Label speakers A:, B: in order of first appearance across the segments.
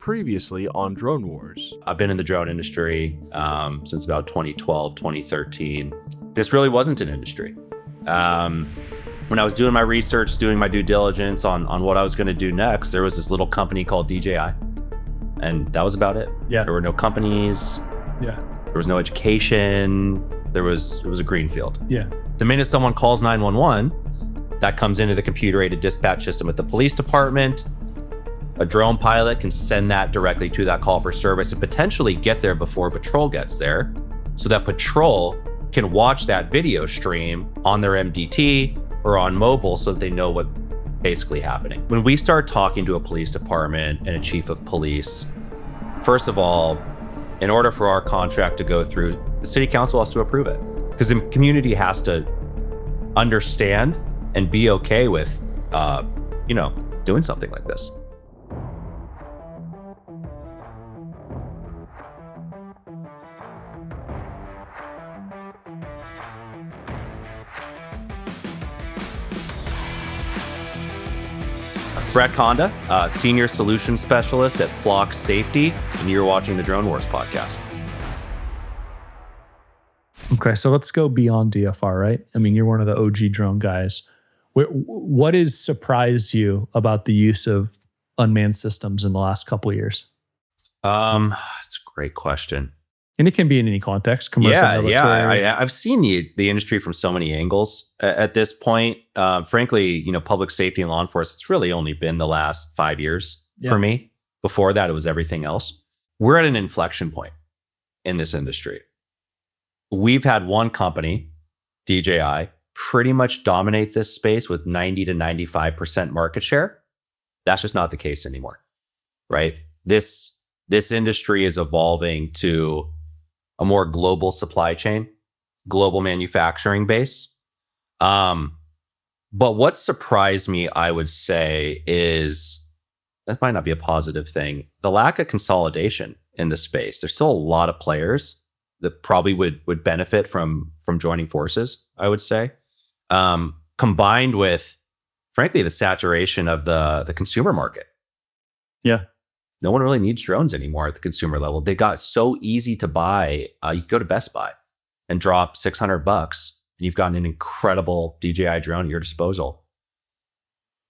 A: Previously on Drone Wars.
B: I've been in the drone industry since about 2012, 2013. This really wasn't an industry. When I was doing my research, doing my due diligence on what I was going to do next, there was this little company called DJI, and that was about it.
C: Yeah.
B: There were no companies.
C: Yeah.
B: There was no education. It was a greenfield.
C: Yeah.
B: The minute someone calls 911, that comes into the computer-aided dispatch system at the police department. A drone pilot can send that directly to that call for service and potentially get there before patrol gets there, so that patrol can watch that video stream on their MDT or on mobile so that they know what's basically happening. When we start talking to a police department and a chief of police, first of all, in order for our contract to go through, the city council has to approve it, because the community has to understand and be okay with, doing something like this. Brett Kanda, Senior Solutions Specialist at Flock Safety, and you're watching the Drone Wars podcast.
C: Okay, so let's go beyond DFR, right? I mean, you're one of the OG drone guys. What has surprised you about the use of unmanned systems in the last couple of years?
B: It's a great question.
C: And it can be in any context, commercial, military.
B: I've seen the industry from so many angles at this point. Frankly, public safety and law enforcement, it's really only been the last 5 years for me. Before that, it was everything else. We're at an inflection point in this industry. We've had one company, DJI, pretty much dominate this space with 90 to 95% market share. That's just not the case anymore, right? This industry is evolving to a more global supply chain, global manufacturing base. But what surprised me, I would say, is, that might not be a positive thing, the lack of consolidation in the space. There's still a lot of players that probably would benefit from joining forces, I would say. Combined with, frankly, the saturation of the consumer market.
C: Yeah.
B: No one really needs drones anymore at the consumer level. They got so easy to buy. You go to Best Buy and drop $600 and you've got an incredible DJI drone at your disposal.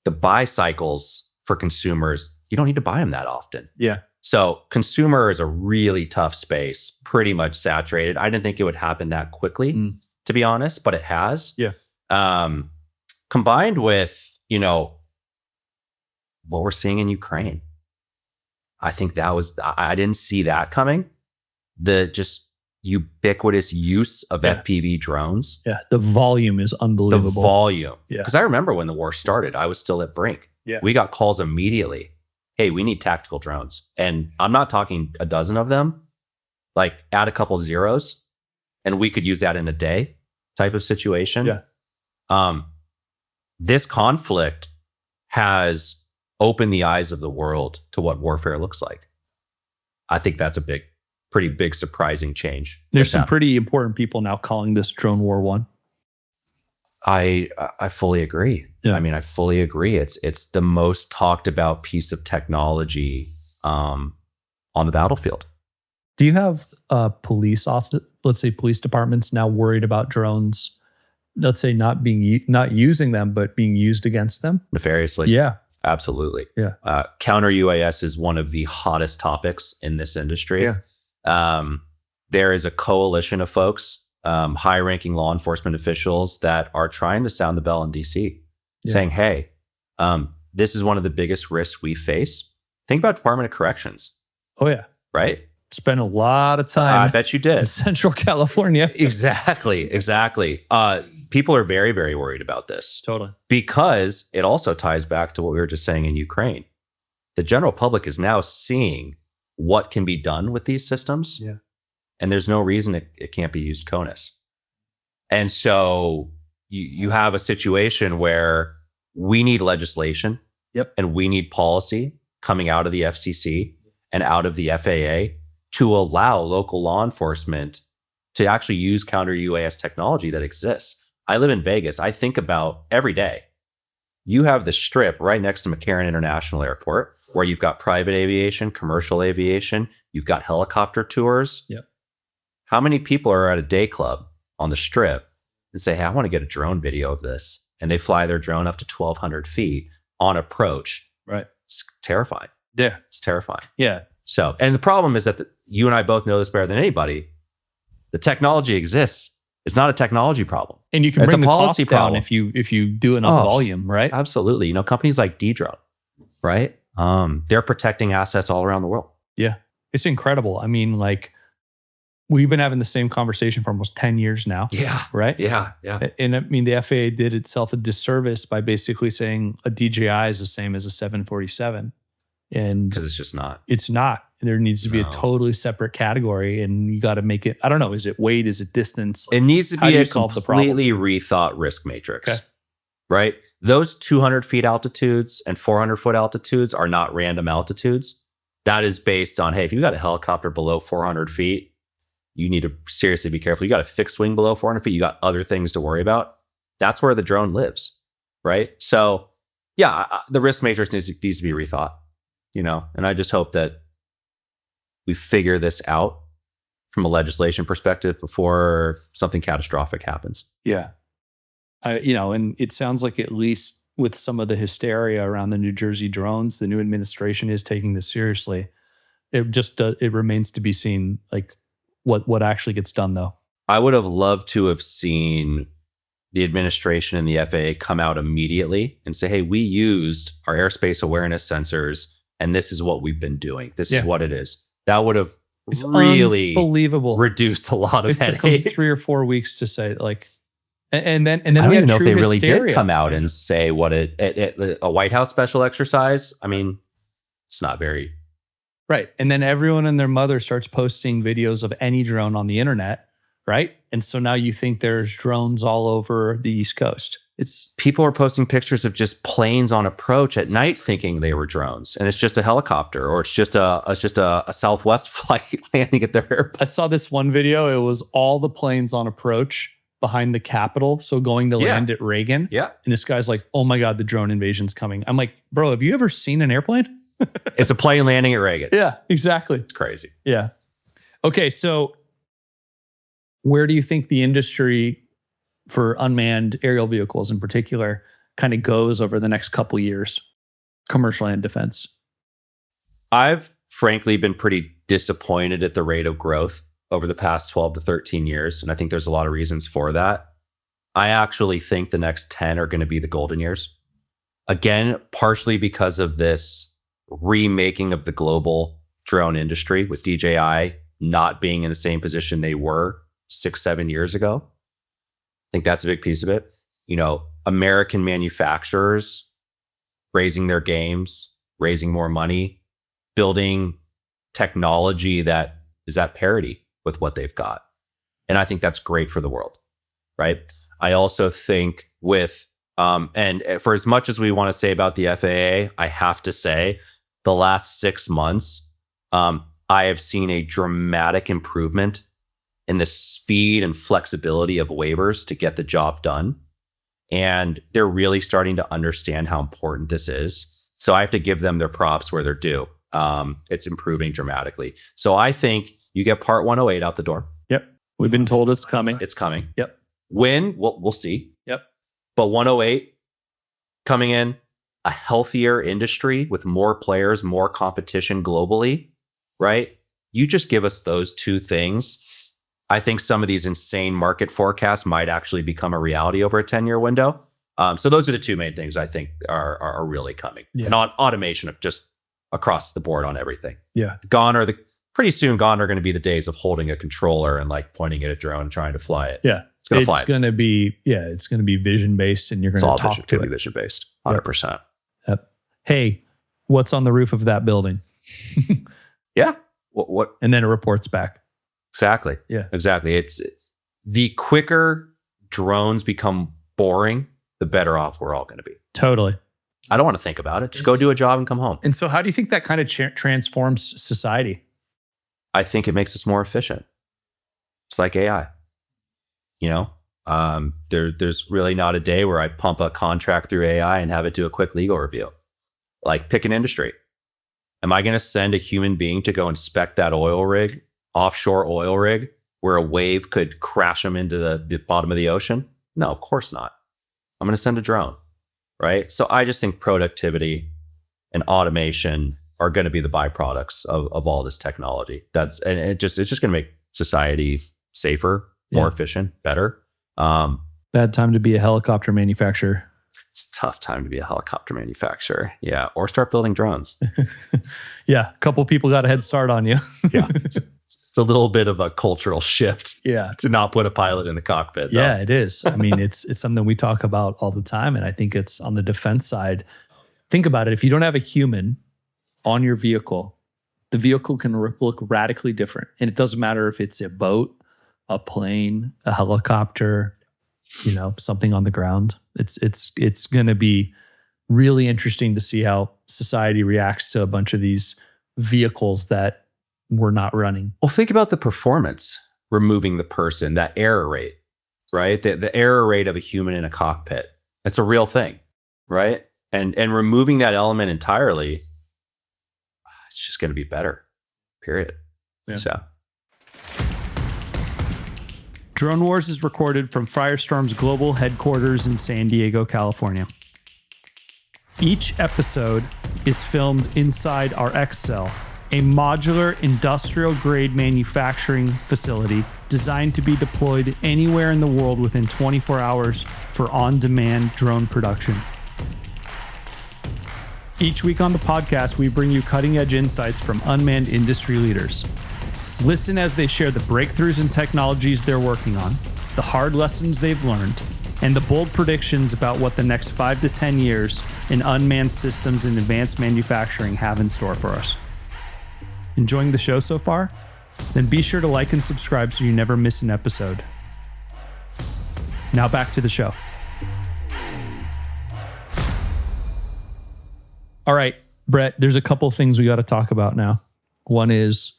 B: The buy cycles for consumers, you don't need to buy them that often.
C: Yeah.
B: So consumer is a really tough space, pretty much saturated. I didn't think it would happen that quickly, to be honest, but it has.
C: Yeah.
B: Combined with, what we're seeing in Ukraine. I think I didn't see that coming. The just ubiquitous use of FPV drones.
C: Yeah, the volume is unbelievable.
B: The volume.
C: Yeah.
B: Because I remember when the war started, I was still at Brink.
C: Yeah.
B: We got calls immediately. Hey, we need tactical drones. And I'm not talking a dozen of them, like add a couple zeros, and we could use that in a day type of situation.
C: Yeah.
B: This conflict has opened the eyes of the world to what warfare looks like. I think that's a pretty big surprising change.
C: There's some pretty important people now calling this Drone War 1.
B: I fully agree.
C: Yeah.
B: I mean, I fully agree. It's the most talked about piece of technology on the battlefield.
C: Do you have police departments now worried about drones, let's say not using them, but being used against them?
B: Nefariously.
C: Yeah.
B: Absolutely.
C: Yeah.
B: Counter UAS is one of the hottest topics in this industry.
C: Yeah.
B: There is a coalition of folks, high-ranking law enforcement officials that are trying to sound the bell in DC, saying, hey, this is one of the biggest risks we face. Think about Department of Corrections.
C: Oh, yeah.
B: Right?
C: Spent a lot of time.
B: I bet you did.
C: In Central California.
B: Exactly. People are very, very worried about this.
C: Totally.
B: Because it also ties back to what we were just saying in Ukraine. The general public is now seeing what can be done with these systems.
C: Yeah.
B: And there's no reason it can't be used CONUS. And so you have a situation where we need legislation.
C: Yep.
B: And we need policy coming out of the FCC and out of the FAA to allow local law enforcement to actually use counter UAS technology that exists. I live in Vegas. I think about every day, you have the strip right next to McCarran International Airport. where you've got private aviation, commercial aviation, you've got helicopter tours.
C: Yep.
B: How many people are at a day club on the strip and say, hey, I want to get a drone video of this? And they fly their drone up to 1,200 feet on approach.
C: Right.
B: It's terrifying.
C: Yeah.
B: It's terrifying.
C: Yeah.
B: So, and the problem is that you and I both know this better than anybody. The technology exists. It's not a technology problem.
C: And you can
B: It's
C: bring
B: a
C: the
B: policy
C: cost down
B: problem.
C: if you do enough volume, right?
B: Absolutely. Companies like Dedrone, right? They're protecting assets all around the world.
C: Yeah. It's incredible. I mean, like, we've been having the same conversation for almost 10 years now.
B: Yeah.
C: Right?
B: Yeah. Yeah.
C: And I mean, the FAA did itself a disservice by basically saying a DJI is the same as a 747. And
B: Because it's just not.
C: it's not. There needs to be a
B: No.
C: totally separate category, and you got to make it, I don't know, is it weight? Is it distance?
B: It needs to
C: How do
B: be
C: you
B: a
C: solve the problem?
B: completely rethought risk matrix.
C: Okay.
B: Right? Those 200 feet altitudes and 400 foot altitudes are not random altitudes. That is based on, hey, if you've got a helicopter below 400 feet, you need to seriously be careful. You got a fixed wing below 400 feet, you got other things to worry about. That's where the drone lives. Right? So, yeah, the risk matrix needs to be rethought, and I just hope that we figure this out from a legislation perspective before something catastrophic happens.
C: Yeah. And it sounds like, at least with some of the hysteria around the New Jersey drones, the new administration is taking this seriously. It just it remains to be seen, like, what actually gets done, though.
B: I would have loved to have seen the administration and the FAA come out immediately and say, hey, we used our airspace awareness sensors, and this is what we've been doing. This is what it is. That would have
C: It's
B: really
C: unbelievable.
B: reduced a lot of
C: It took them
B: headaches.
C: 3 or 4 weeks to say, like, and then
B: I don't
C: we had
B: even know if
C: true
B: they really
C: hysteria.
B: did come out and say what a White House special exercise. I mean, it's not very.
C: Right. And then everyone and their mother starts posting videos of any drone on the internet, right? And so now you think there's drones all over the East Coast. It's
B: People are posting pictures of just planes on approach at night thinking they were drones, and it's just a helicopter, or it's just a Southwest flight landing at their airport.
C: I saw this one video. It was all the planes on approach behind the Capitol, so going to land at Reagan.
B: Yeah.
C: And this guy's like, oh my God, the drone invasion's coming. I'm like, bro, have you ever seen an airplane?
B: It's a plane landing at Reagan.
C: Yeah, exactly.
B: It's crazy.
C: Yeah. Okay, so where do you think the industry for unmanned aerial vehicles in particular kind of goes over the next couple years, commercial and defense?
B: I've frankly been pretty disappointed at the rate of growth over the past 12 to 13 years. And I think there's a lot of reasons for that. I actually think the next 10 are going to be the golden years. Again, partially because of this remaking of the global drone industry, with DJI not being in the same position they were 6-7 years ago. I think that's a big piece of it. American manufacturers raising their games, raising more money, building technology that is at parity with what they've got. And I think that's great for the world, right? I also think with, and for as much as we want to say about the FAA, I have to say the last 6 months, I have seen a dramatic improvement in the speed and flexibility of waivers to get the job done. And they're really starting to understand how important this is. So I have to give them their props where they're due. It's improving dramatically. So I think you get Part 108 out the door.
C: Yep. We've been told it's coming.
B: It's coming.
C: Yep.
B: When? We'll see.
C: Yep.
B: But 108 coming in, a healthier industry with more players, more competition globally, right? You just give us those two things. I think some of these insane market forecasts might actually become a reality over a 10-year window. So those are the two main things I think are really coming.
C: Yeah.
B: And automation of just across the board on everything.
C: Yeah.
B: Pretty soon gone are going to be the days of holding a controller and like pointing at a drone and trying to fly it.
C: Yeah.
B: It's going to fly.
C: It's going to be vision based, and you're going to talk to it.
B: Vision based, 100%.
C: Yep. Hey, what's on the roof of that building?
B: Yeah. What?
C: And then it reports back.
B: Exactly.
C: Yeah.
B: Exactly. It's the quicker drones become boring, the better off we're all going to be.
C: Totally.
B: I don't want to think about it. Just go do a job and come home.
C: And so how do you think that kind of transforms society?
B: I think it makes us more efficient. It's like AI. There's really not a day where I pump a contract through AI and have it do a quick legal review. Like, pick an industry. Am I going to send a human being to go inspect that offshore oil rig, where a wave could crash them into the bottom of the ocean? No, of course not. I'm going to send a drone, right? So I just think productivity and automation are going to be the byproducts of all this technology. It's just going to make society safer, more efficient, better.
C: Bad time to be a helicopter manufacturer.
B: It's a tough time to be a helicopter manufacturer. Yeah. Or start building drones.
C: Yeah. A couple people got a head start on you.
B: Yeah. It's a little bit of a cultural shift.
C: Yeah.
B: To not put a pilot in the cockpit. Though.
C: Yeah, it is. I mean, it's something we talk about all the time. And I think it's on the defense side. Think about it. If you don't have a human on your vehicle, the vehicle can look radically different. And it doesn't matter if it's a boat, a plane, a helicopter, something on the ground. It's going to be really interesting to see how society reacts to a bunch of these vehicles that we're not running.
B: Well, think about the performance, removing the person, that error rate, right? The error rate of a human in a cockpit. It's a real thing, right? And removing that element entirely, it's just going to be better, period.
C: Yeah.
B: So.
C: Drone Wars is recorded from Firestorm's global headquarters in San Diego, California. Each episode is filmed inside our X Cell, a modular industrial-grade manufacturing facility designed to be deployed anywhere in the world within 24 hours for on-demand drone production. Each week on the podcast, we bring you cutting-edge insights from unmanned industry leaders. Listen as they share the breakthroughs and technologies they're working on, the hard lessons they've learned, and the bold predictions about what the next 5 to 10 years in unmanned systems and advanced manufacturing have in store for us. Enjoying the show so far? Then be sure to like and subscribe so you never miss an episode. Now back to the show. All right, Brett, there's a couple things we got to talk about now. One is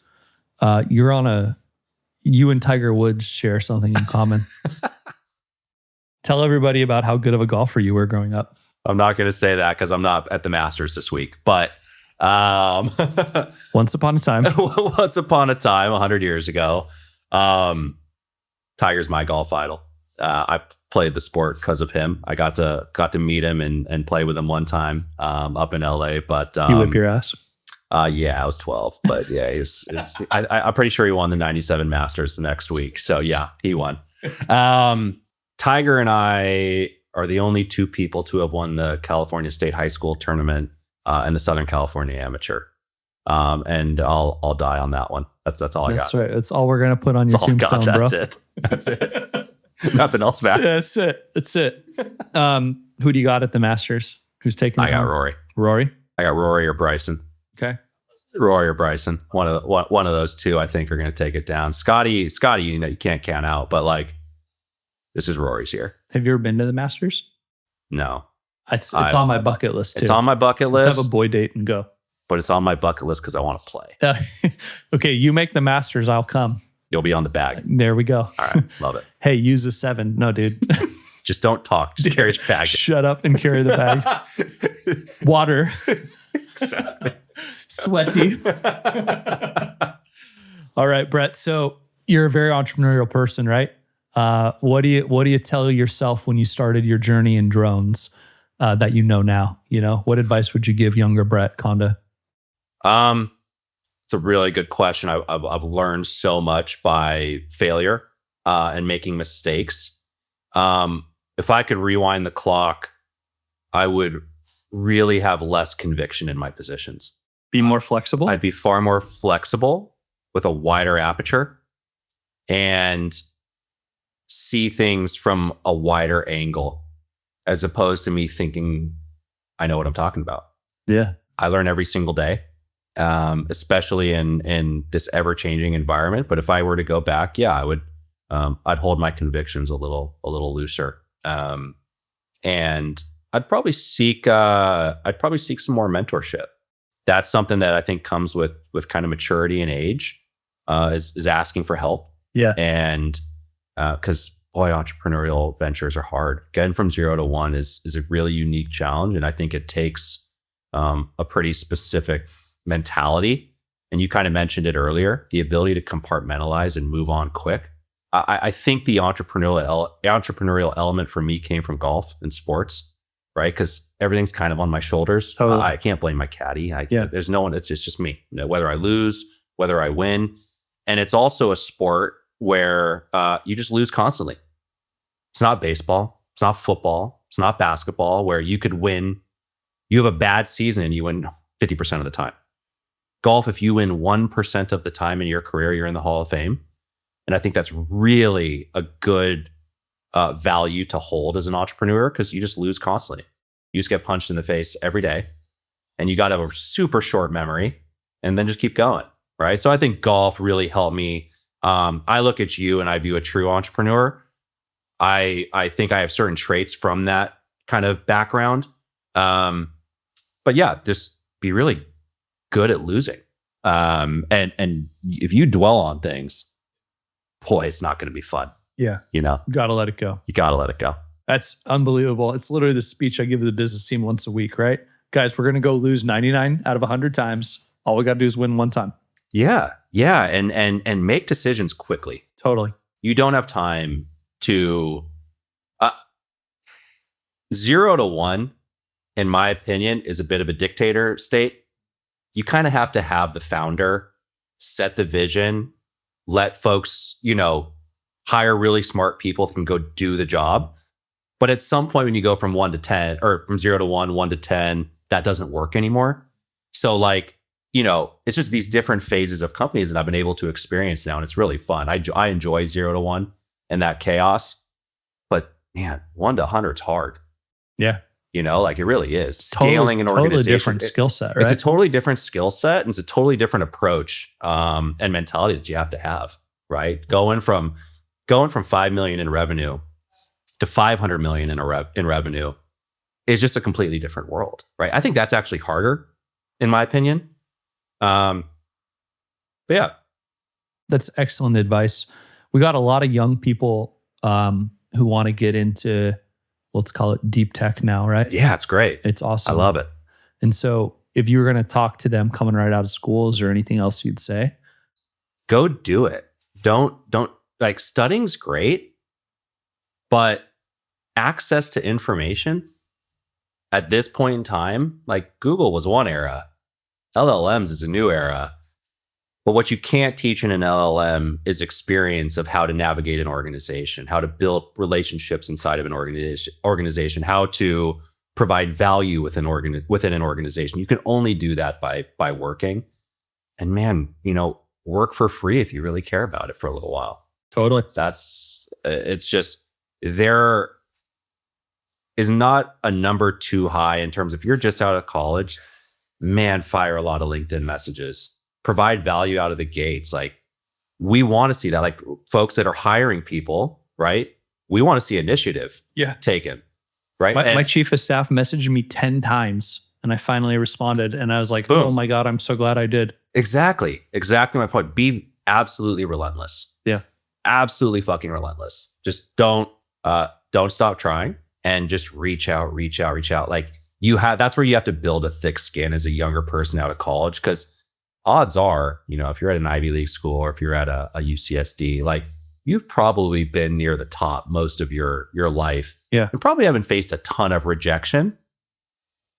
C: you and Tiger Woods share something in common. Tell everybody about how good of a golfer you were growing up.
B: I'm not going to say that because I'm not at the Masters this week, but
C: once upon a time,
B: 100 years ago, Tiger's my golf idol. I played the sport because of him. I got to meet him and play with him one time up in LA. But
C: he whip your ass.
B: Yeah, I was 12, but yeah, I'm pretty sure he won the 97 Masters the next week. So yeah, he won. Tiger and I are the only two people to have won the California State High School tournament and the Southern California Amateur. And I'll die on that one. That's all I got.
C: That's right. That's all we're gonna put on your tombstone, bro.
B: That's it. Nothing else back.
C: That's it. Who do you got at the Masters? Who's taking?
B: I got Rory.
C: Rory.
B: I got Rory or Bryson.
C: Okay.
B: Rory or Bryson. One of those two, I think, are going to take it down. Scotty, you can't count out, but like, this is Rory's year.
C: Have you ever been to the Masters?
B: No.
C: It's on my bucket list too.
B: It's on my bucket list.
C: Let's have a boy date and go.
B: But it's on my bucket list because I want to play.
C: Okay, you make the Masters, I'll come.
B: You'll be on the bag.
C: There we go.
B: All right, love it.
C: Hey, use a 7. No, dude.
B: Just don't talk. Just carry the bag.
C: Shut up and carry the bag. Water.
B: Exactly.
C: Sweaty. All right, Brett. So you're a very entrepreneurial person, right? What do you tell yourself when you started your journey in drones that you know now? What advice would you give younger Brett Kanda?
B: It's a really good question. I've learned so much by failure and making mistakes. If I could rewind the clock, I would really have less conviction in my positions.
C: Be more flexible?
B: I'd be far more flexible with a wider aperture and see things from a wider angle as opposed to me thinking I know what I'm talking about.
C: Yeah.
B: I learn every single day, especially in this ever-changing environment. But if I were to go back, yeah, I would. I'd hold my convictions a little looser, and I'd probably seek some more mentorship. That's something that I think comes with kind of maturity and age, is asking for help.
C: Yeah,
B: and because boy, entrepreneurial ventures are hard. Getting from 0 to 1 is a really unique challenge, and I think it takes a pretty specific mentality, and you kind of mentioned it earlier, the ability to compartmentalize and move on quick. I think the entrepreneurial element for me came from golf and sports, right? Because everything's kind of on my shoulders.
C: Totally.
B: I can't blame my caddy. There's no one. It's just me. Whether I lose, whether I win, and it's also a sport where you just lose constantly. It's not baseball. It's not football. It's not basketball where you could win. You have a bad season and you win 50% of the time. Golf, if you win 1% of the time in your career, you're in the Hall of Fame. And I think that's really a good value to hold as an entrepreneur because you just lose constantly. You just get punched in the face every day and you got to have a super short memory and then just keep going, right? So I think golf really helped me. I look at you and I view a true entrepreneur. I think I have certain traits from that kind of background. But yeah, just be really good at losing. And if you dwell on things, boy, it's not going to be fun.
C: Yeah.
B: You
C: Gotta let it go.
B: You got to let it go.
C: That's unbelievable. It's literally the speech I give to the business team once a week, right? Guys, we're going to go lose 99 out of 100 times. All we got to do is win one time.
B: Yeah. Yeah. And make decisions quickly.
C: Totally.
B: You don't have time to 0 to 1, in my opinion, is a bit of a dictator state. You kind of have to have the founder set the vision, let folks, hire really smart people that can go do the job. But at some point when you go from 1 to 10 or from 0 to 1, 1 to 10, that doesn't work anymore. So it's just these different phases of companies that I've been able to experience now. And it's really fun. I enjoy 0 to 1 and that chaos, but man, 1 to 100 is hard.
C: Yeah.
B: It really is. Scaling an organization.
C: Totally different skill set, right?
B: It's a totally different skill set and it's a totally different approach and mentality that you have to have, right? Going from 5 million in revenue to 500 million in revenue is just a completely different world, right? I think that's actually harder, in my opinion. But yeah.
C: That's excellent advice. We got a lot of young people who want to get into, let's call it deep tech now, right?
B: Yeah, it's great.
C: It's awesome.
B: I love it.
C: And so if you were going to talk to them coming right out of school, is there anything else you'd say?
B: Go do it. Don't studying's great, but access to information at this point in time, Google was one era, LLMs is a new era. But what you can't teach in an LLM is experience of how to navigate an organization, how to build relationships inside of an organization, how to provide value within an organization. You can only do that by working. And man, work for free if you really care about it for a little while.
C: Totally.
B: It's just, there is not a number too high in terms of, if you're just out of college, man, fire a lot of LinkedIn messages. Provide value out of the gates. We want to see that. Folks that are hiring people, right? We want to see initiative taken, right?
C: My chief of staff messaged me 10 times and I finally responded and I was like,
B: boom.
C: Oh my God, I'm so glad I did.
B: Exactly my point. Be absolutely relentless.
C: Yeah.
B: Absolutely fucking relentless. Just don't stop trying and just reach out. That's where you have to build a thick skin as a younger person out of college, because odds are, if you're at an Ivy League school or if you're at a UCSD, you've probably been near the top most of your life.
C: Yeah.
B: You probably haven't faced a ton of rejection.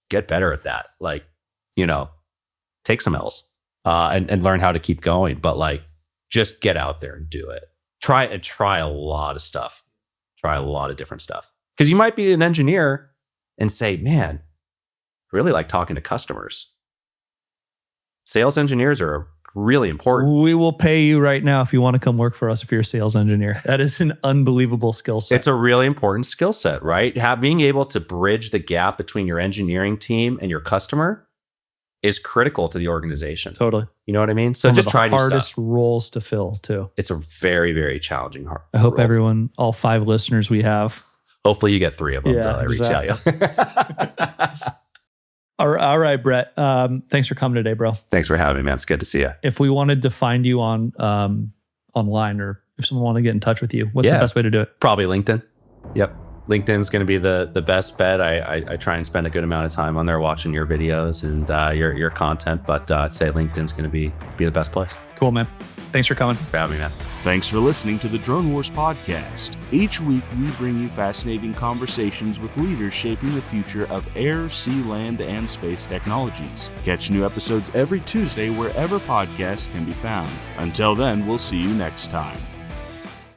B: Get better at that. Take some L's and learn how to keep going. But just get out there and do it. Try a lot of stuff. Try a lot of different stuff. Because you might be an engineer and say, man, I really like talking to customers. Sales engineers are really important.
C: We will pay you right now if you want to come work for us if you're a sales engineer. That is an unbelievable skill set.
B: It's a really important skill set, right? Being able to bridge the gap between your engineering team and your customer is critical to the organization.
C: Totally.
B: You know what I mean? So just try new stuff.
C: Hardest roles to fill too.
B: It's a very, very challenging role.
C: I hope everyone, all 5 listeners we have.
B: Hopefully you get 3 of them to reach out.
C: Yeah. All right, Brett. Thanks for coming today, bro.
B: Thanks for having me, man. It's good to see you.
C: If we wanted to find you on online, or if someone wanted to get in touch with you, what's the best way to do it?
B: Probably LinkedIn. Yep. LinkedIn's going to be the best bet. I try and spend a good amount of time on there watching your videos and your content, but I'd say LinkedIn's going to be the best place.
C: Cool, man. Thanks for coming.
B: For having me, man.
A: Thanks for listening to the Drone Wars podcast. Each week, we bring you fascinating conversations with leaders shaping the future of air, sea, land, and space technologies. Catch new episodes every Tuesday wherever podcasts can be found. Until then, we'll see you next time.